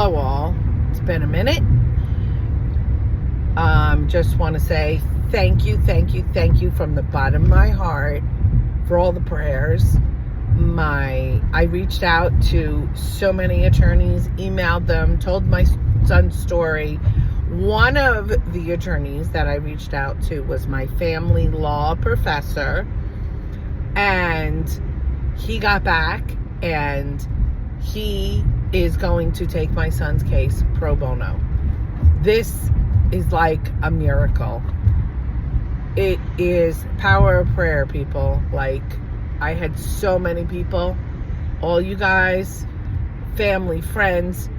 Hello all. It's been a minute. Just want to say thank you from the bottom of my heart for all the prayers. I reached out to so many attorneys, emailed them, told my son's story. One of the attorneys that I reached out to was my family law professor, and he got back and he is going to take my son's case pro bono. This is like a miracle. It is power of prayer, people. Like, I had so many people, all you guys, family, friends,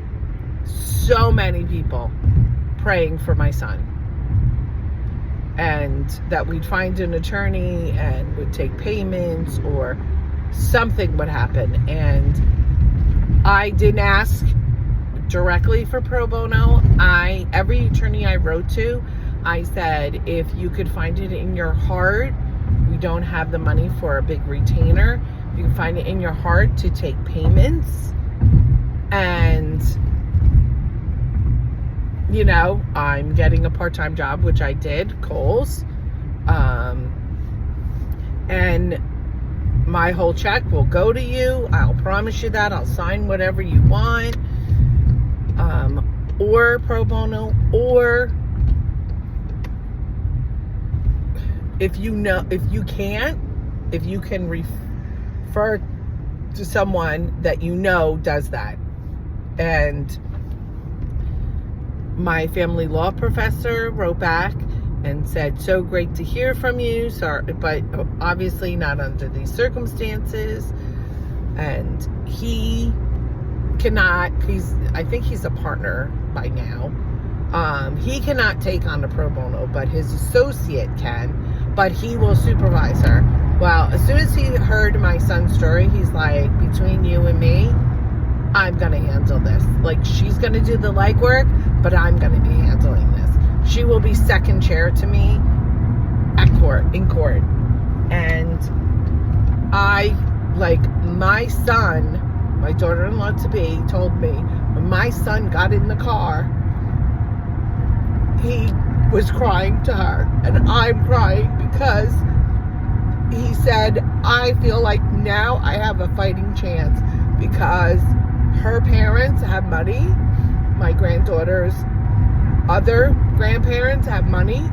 so many people praying for my son. And that we'd find an attorney and would take payments or something would happen. And I didn't ask directly for pro bono. Every attorney I wrote to, I said, if you could find it in your heart, we don't have the money for a big retainer. You can find it in your heart to take payments. And, you know, I'm getting a part-time job, which I did, Kohl's. And my whole check will go to you. I'll promise you that. I'll sign whatever you want. Or pro bono, or if you can refer to someone that you know does that. And my family law professor wrote back and said, so great to hear from you, sorry, but obviously not under these circumstances. And I think he's a partner by now. He cannot take on a pro bono, but his associate can, but he will supervise her. Well, as soon as he heard my son's story, he's like, between you and me, I'm going to handle this. Like, she's going to do the legwork, but I'm going to be handling this. She will be second chair to me in court. And my son, my daughter-in-law to be, told me when my son got in the car, he was crying to her, and I'm crying because he said, I feel like now I have a fighting chance because her parents have money, my granddaughter's other grandparents have money,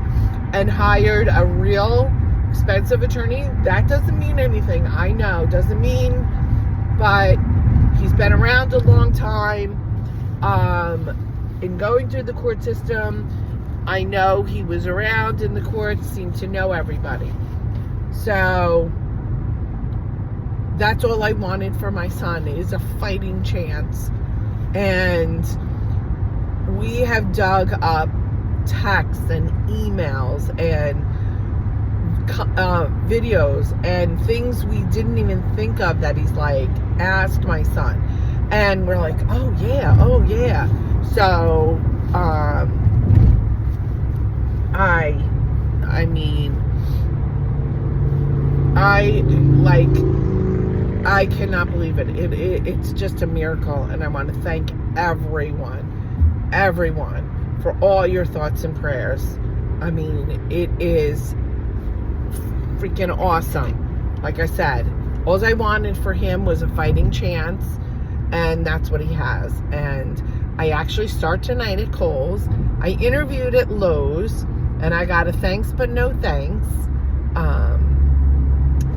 and hired a real expensive attorney. That doesn't mean anything, I know, doesn't mean, but he's been around a long time. In going through the court system, I know he was around in the courts, seemed to know everybody. So that's all I wanted for my son, is a fighting chance. And we have dug up texts and emails and videos and things we didn't even think of that he's like asked my son, and we're like, oh yeah. So I cannot believe it. It's just a miracle, and I want to thank everyone for all your thoughts and prayers. I mean, it is freaking awesome. Like I said, all I wanted for him was a fighting chance, and that's what he has. And I actually start tonight at Kohl's. I interviewed at Lowe's, and I got a thanks but no thanks.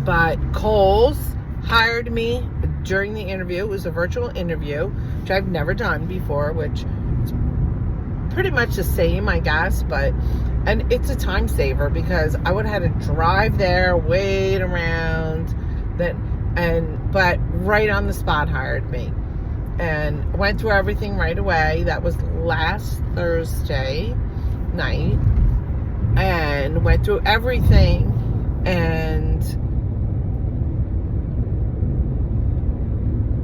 But Kohl's hired me during the interview. It was a virtual interview, which I've never done before, which is pretty much the same, I guess, and it's a time saver because I would have had to drive there, wait around, but right on the spot hired me. And went through everything right away. That was last Thursday night. And went through everything. And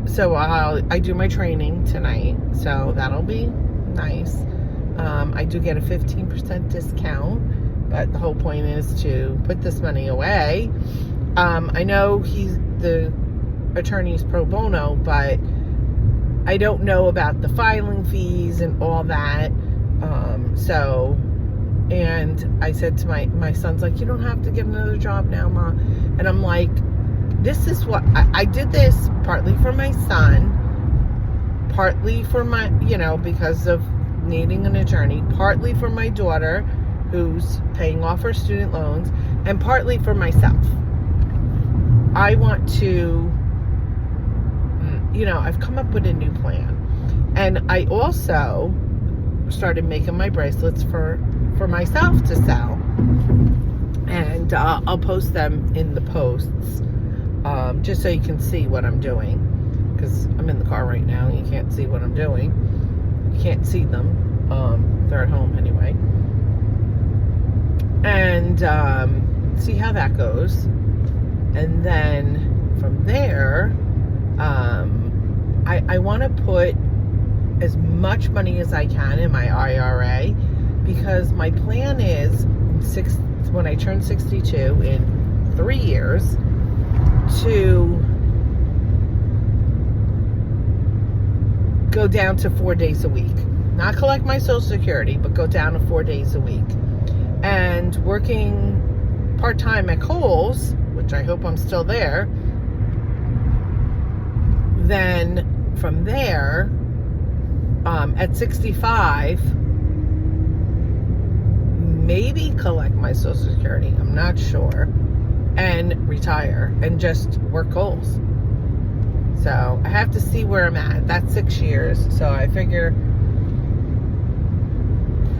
so I do my training tonight. So that'll be nice. I do get a 15% discount. But the whole point is to put this money away. I know the attorney's pro bono, but I don't know about the filing fees and all that. And I said to my son's like, you don't have to get another job now, Mom. And I'm like, this is what, I did this partly for my son, partly for my, because of needing an attorney, partly for my daughter, who's paying off her student loans, and partly for myself. I want to, I've come up with a new plan. And I also started making my bracelets for myself to sell. And I'll post them in the posts, just so you can see what I'm doing. Because I'm in the car right now and you can't see what I'm doing. You can't see them. They're at home anyway. And see how that goes. And then from there, I want to put as much money as I can in my IRA, because my plan is when I turn 62 in 3 years to go down to 4 days a week. Not collect my Social Security, but go down to 4 days a week. And working part-time at Kohl's, which I hope I'm still there, then from there, at 65, maybe collect my Social Security, I'm not sure, and retire and just work Kohl's. So I have to see where I'm at. That's 6 years. So I figure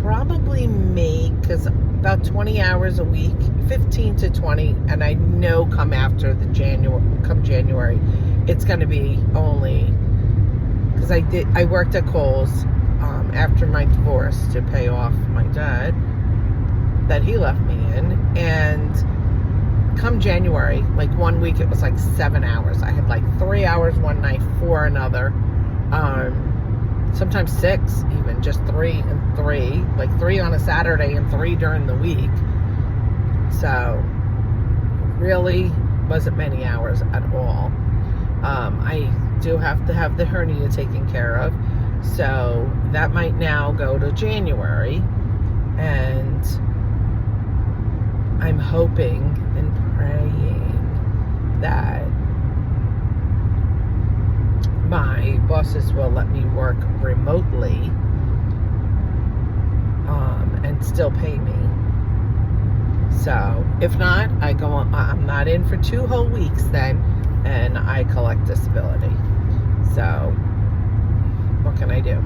probably make, because about 20 hours a week, 15 to 20, and I know come January, it's going to be only, because I worked at Kohl's after my divorce to pay off my dad that he left me in, and come January, like 1 week it was like 7 hours. I had like 3 hours one night, 4 another, sometimes 6, even just 3 and 3, like 3 on a Saturday and 3 during the week. So really wasn't many hours at all. I do have to have the hernia taken care of, so that might now go to January, and I'm hoping and praying that my bosses will let me work remotely and still pay me. So if not, I'm not in for 2 whole weeks then, and I collect disability. So what can I do?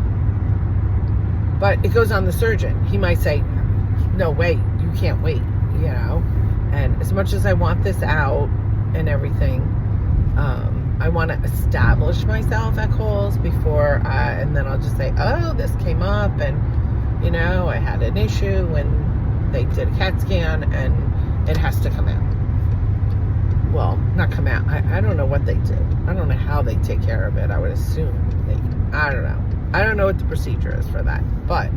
But it goes on the surgeon. He might say, no, wait, you can't wait, and as much as I want this out and everything, I want to establish myself at Kohl's before and then I'll just say, oh, this came up, and I had an issue when they did a CAT scan and it has to come out. Well, not come out. I don't know what they do. I don't know how they take care of it. I would assume I don't know. I don't know what the procedure is for that, but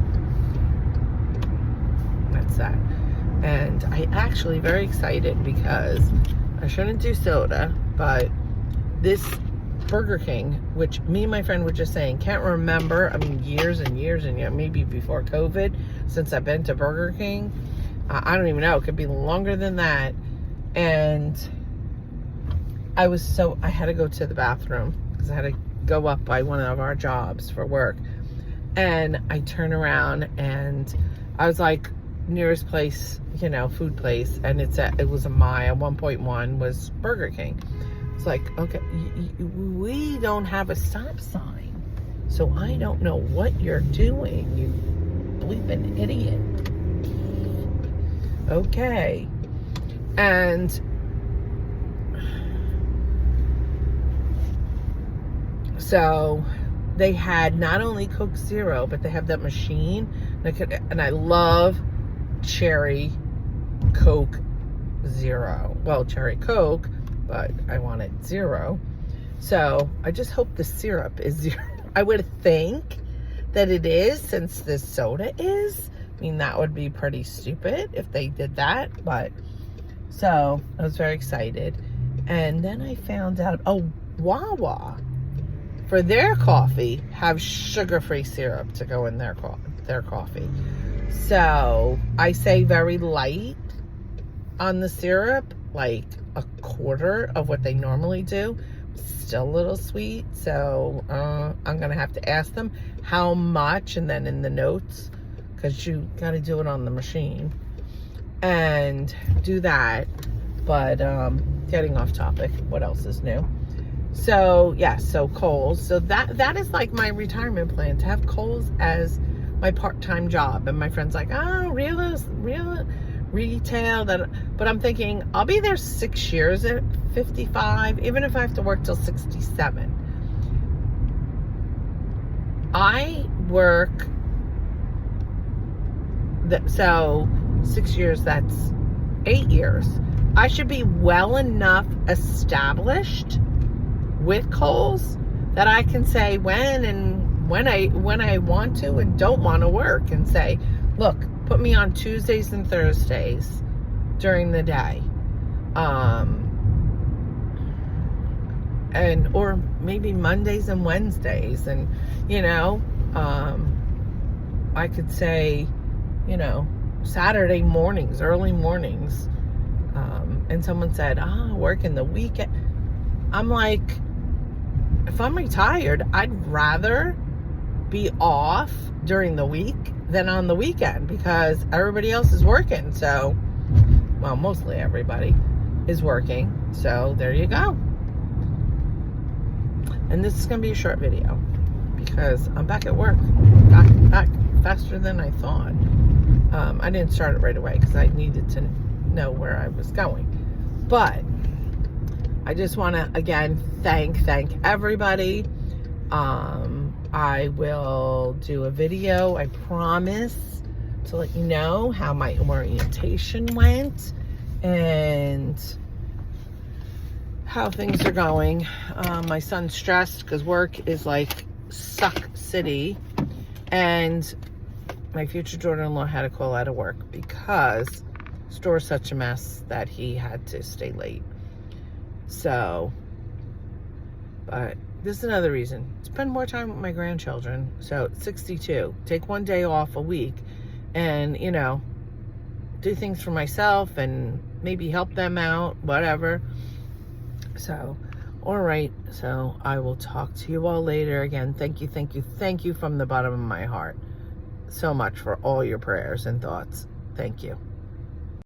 that's that. And I actually very excited because I shouldn't do soda, but this Burger King, which me and my friend were just saying, can't remember, years and years and maybe before COVID, since I've been to Burger King. I don't even know. It could be longer than that. And I had to go to the bathroom because I had to go up by one of our jobs for work. And I turn around and I was like, nearest place, food place, and it was a mile, 1.1 was Burger King. It's like, okay, we don't have a stop sign, so I don't know what you're doing, you bleeping idiot. Okay. And so they had not only Coke Zero, but they have that machine, and I love cherry Coke Zero. Well, cherry Coke, but I wanted zero. So I just hope the syrup is zero. I would think that it is, since this soda is. That would be pretty stupid if they did that, but so I was very excited. And then I found out, Wawa for their coffee, have sugar-free syrup to go in their coffee. So I say very light on the syrup, like a quarter of what they normally do. Still a little sweet, so I'm gonna have to ask them how much, and then in the notes, because you got to do it on the machine, and do that. But getting off topic, what else is new? So yeah, so Kohl's. So that is like my retirement plan, to have Kohl's as my part-time job. And my friend's like, oh, real retail. But I'm thinking, I'll be there 6 years at 55, even if I have to work till 67. I work, so 6 years, that's 8 years. I should be well enough established with Kohl's that I can say when I want to and don't want to work, and say, look, put me on Tuesdays and Thursdays during the day, and or maybe Mondays and Wednesdays, and I could say, Saturday mornings, early mornings, and someone said, work in the weekend. I'm like, if I'm retired, I'd rather be off during the week than on the weekend, because everybody else is working. So, well, mostly everybody is working. So there you go. And this is going to be a short video because I'm back at work. Back faster than I thought. I didn't start it right away because I needed to know where I was going. But I just want to, again, thank everybody. I will do a video, I promise, to let you know how my orientation went and how things are going. My son's stressed because work is like suck city, and my future daughter-in-law had to call out of work because the store's such a mess that he had to stay late. So, but this is another reason. Spend more time with my grandchildren. So, 62. Take one day off a week and, do things for myself and maybe help them out, whatever. So, all right. So, I will talk to you all later. Again, thank you from the bottom of my heart so much for all your prayers and thoughts. Thank you.